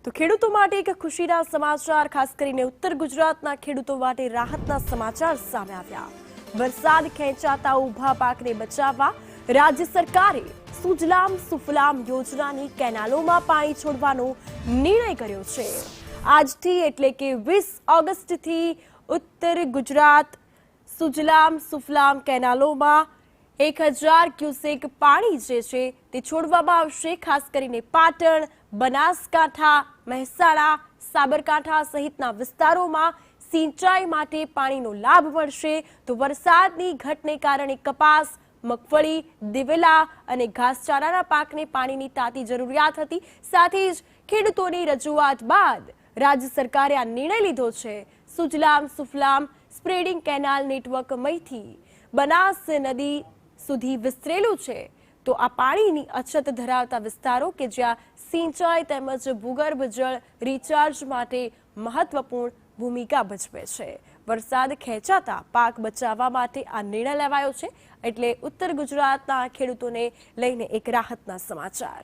તો ખેડૂતો માટે એક ખુશીના સમાચાર, ખાસ કરીને ઉત્તર ગુજરાતના ખેડૂતો માટે રાહતના સમાચાર સામે આવ્યા। વરસાદ ખેંચાતા ઊભા પાકને બચાવવા રાજ્ય સરકારે સુજલામ સુફલામ યોજનાની કેનાલોમાં પાણી છોડવાનો નિર્ણય કર્યો છે। આજથી એટલે કે 20 ઓગસ્ટથી ઉત્તર ગુજરાત સુજલામ સુફલામ કેનાલોમાં 1000 ક્યુસેક પાણી જે છે તે છોડવામાં આવશે। ખાસ કરીને પાટણ, બનાસકાંઠા, મહેસાણા, સાબરકાંઠા સહિતના વિસ્તારોમાં સિંચાઈ માટે પાણીનો લાભ મળશે। તો વરસાદની ઘટને કારણે કપાસ, મગફળી, દિવેલા અને ઘાસચારાના પાકને પાણીની તાતી જરૂરિયાત હતી। સાથે જ ખેડૂતોની રજૂઆત બાદ રાજ્ય સરકારે આ નિર્ણય લીધો છે। Sujalam Sufalam spreading canal network મહીથી બનાસ નદી સુધી વિસ્તરેલું છે। તો આ પાણીની અછત ધરાવતા વિસ્તારો કે જ્યાં સિંચાઈ તેમજ ભૂગર્ભ જળ રિચાર્જ માટે મહત્વપૂર્ણ ભૂમિકા ભજવે છે। વરસાદ ખેંચાતા પાક બચાવવા માટે આ નિર્ણય લેવાયો છે, એટલે ઉત્તર ગુજરાતના ખેડૂતોને લઈને એક રાહતના સમાચાર।